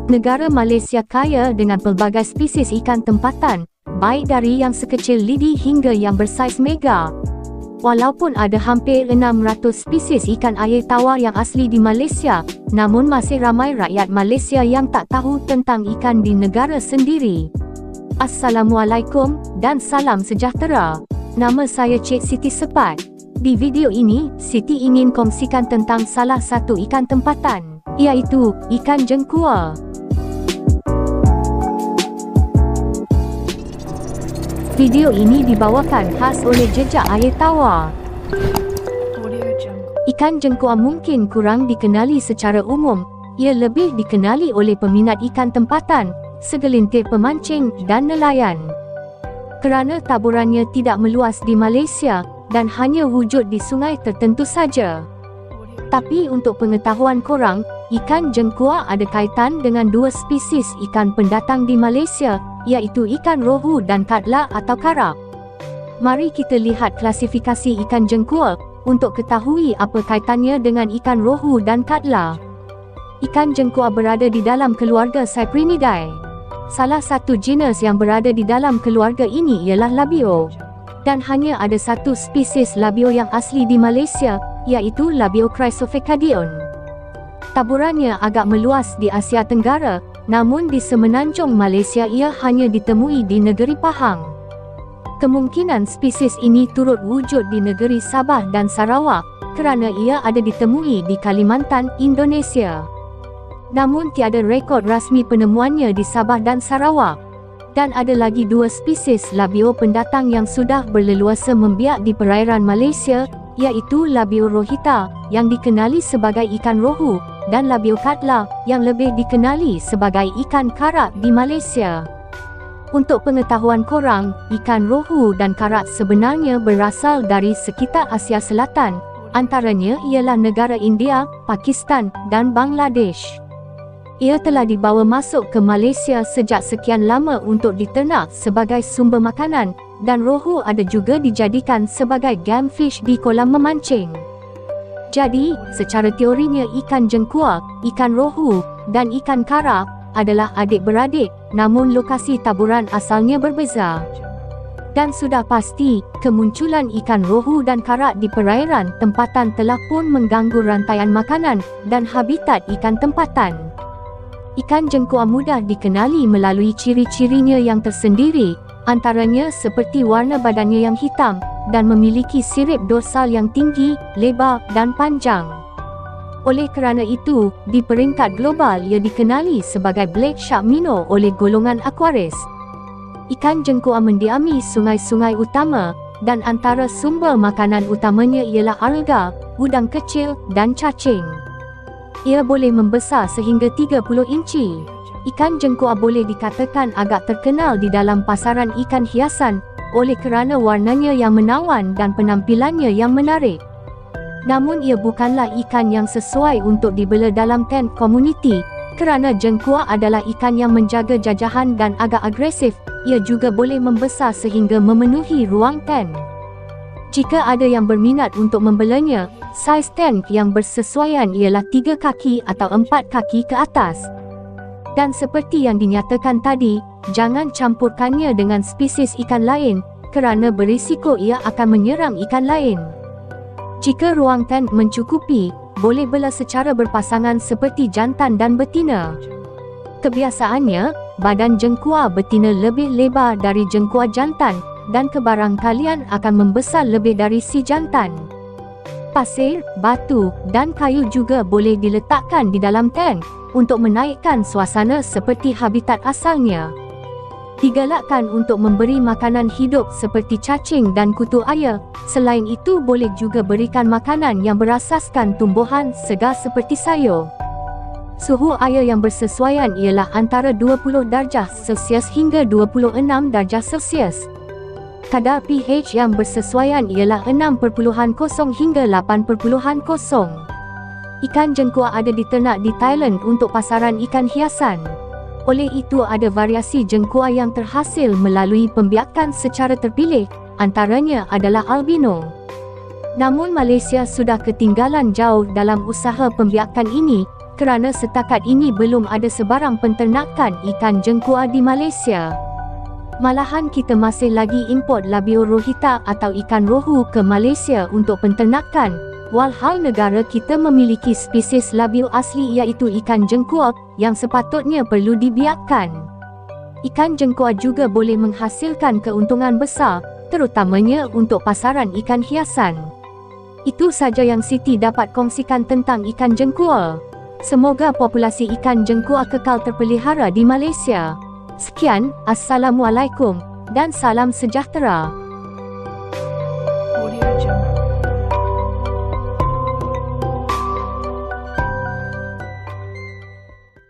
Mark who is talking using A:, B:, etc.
A: Negara Malaysia kaya dengan pelbagai spesies ikan tempatan, baik dari yang sekecil lidi hingga yang bersaiz mega. Walaupun ada hampir 600 spesies ikan air tawar yang asli di Malaysia, namun masih ramai rakyat Malaysia yang tak tahu tentang ikan di negara sendiri. Assalamualaikum dan salam sejahtera. Nama saya Cik Siti Sepat. Di video ini, Siti ingin kongsikan tentang salah satu ikan tempatan, iaitu ikan jengkuar. Video ini dibawakan khas oleh Jejak Air Tawar. Ikan jengkuar mungkin kurang dikenali secara umum. Ia lebih dikenali oleh peminat ikan tempatan, segelintir pemancing dan nelayan. Kerana taburannya tidak meluas di Malaysia dan hanya wujud di sungai tertentu saja. Tapi untuk pengetahuan korang, ikan jengkuar ada kaitan dengan dua spesies ikan pendatang di Malaysia, iaitu ikan rohu dan katla atau karap. Mari kita lihat klasifikasi ikan jengkuar untuk ketahui apa kaitannya dengan ikan rohu dan katla. Ikan jengkuar berada di dalam keluarga Cyprinidae. Salah satu genus yang berada di dalam keluarga ini ialah labio. Dan hanya ada satu spesies labio yang asli di Malaysia, iaitu Labio chrysophycadion. Taburannya agak meluas di Asia Tenggara, namun di semenanjung Malaysia ia hanya ditemui di negeri Pahang. Kemungkinan spesies ini turut wujud di negeri Sabah dan Sarawak, kerana ia ada ditemui di Kalimantan, Indonesia. Namun tiada rekod rasmi penemuannya di Sabah dan Sarawak. Dan ada lagi dua spesies labio pendatang yang sudah berleluasa membiak di perairan Malaysia, iaitu Labio rohita, yang dikenali sebagai ikan rohu, dan Labio katla, yang lebih dikenali sebagai ikan karap di Malaysia. Untuk pengetahuan korang, ikan rohu dan karap sebenarnya berasal dari sekitar Asia Selatan, antaranya ialah negara India, Pakistan, dan Bangladesh. Ia telah dibawa masuk ke Malaysia sejak sekian lama untuk diternak sebagai sumber makanan, dan rohu ada juga dijadikan sebagai game fish di kolam memancing. Jadi, secara teorinya ikan jengkuar, ikan rohu, dan ikan karap adalah adik-beradik, namun lokasi taburan asalnya berbeza. Dan sudah pasti, kemunculan ikan rohu dan karap di perairan tempatan telah pun mengganggu rantaian makanan dan habitat ikan tempatan. Ikan jengkuar mudah dikenali melalui ciri-cirinya yang tersendiri, antaranya seperti warna badannya yang hitam dan memiliki sirip dorsal yang tinggi, lebar dan panjang. Oleh kerana itu, di peringkat global ia dikenali sebagai black shark minnow oleh golongan Aquarius. Ikan jengkuar mendiami sungai-sungai utama dan antara sumber makanan utamanya ialah alga, udang kecil dan cacing. Ia boleh membesar sehingga 30 inci. Ikan jengkuar boleh dikatakan agak terkenal di dalam pasaran ikan hiasan oleh kerana warnanya yang menawan dan penampilannya yang menarik. Namun ia bukanlah ikan yang sesuai untuk dibela dalam tent komuniti, kerana jengkuar adalah ikan yang menjaga jajahan dan agak agresif. Ia juga boleh membesar sehingga memenuhi ruang tent. Jika ada yang berminat untuk membelanya, saiz tent yang bersesuaian ialah 3 kaki atau 4 kaki ke atas. Dan seperti yang dinyatakan tadi, jangan campurkannya dengan spesies ikan lain, kerana berisiko ia akan menyerang ikan lain. Jika ruang tent mencukupi, boleh bela secara berpasangan seperti jantan dan betina. Kebiasaannya, badan jengkuar betina lebih lebar dari jengkuar jantan, dan kebarangkalian akan membesar lebih dari si jantan. Pasir, batu, dan kayu juga boleh diletakkan di dalam tent untuk menaikkan suasana seperti habitat asalnya. Digalakkan untuk memberi makanan hidup seperti cacing dan kutu air. Selain itu boleh juga berikan makanan yang berasaskan tumbuhan segar seperti sayur. Suhu air yang bersesuaian ialah antara 20 darjah Celsius hingga 26 darjah Celsius. Kadar pH yang bersesuaian ialah 6.0 hingga 8.0. Ikan jengkuar ada diternak di Thailand untuk pasaran ikan hiasan. Oleh itu ada variasi jengkuar yang terhasil melalui pembiakan secara terpilih, antaranya adalah albino. Namun Malaysia sudah ketinggalan jauh dalam usaha pembiakan ini, kerana setakat ini belum ada sebarang penternakan ikan jengkuar di Malaysia. Malahan kita masih lagi import labio rohita atau ikan rohu ke Malaysia untuk penternakan, walhal negara kita memiliki spesies labio asli iaitu ikan jengkuar yang sepatutnya perlu dibiarkan. Ikan jengkuar juga boleh menghasilkan keuntungan besar, terutamanya untuk pasaran ikan hiasan. Itu saja yang Siti dapat kongsikan tentang ikan jengkuar. Semoga populasi ikan jengkuar kekal terpelihara di Malaysia. Sekian, Assalamualaikum dan salam sejahtera.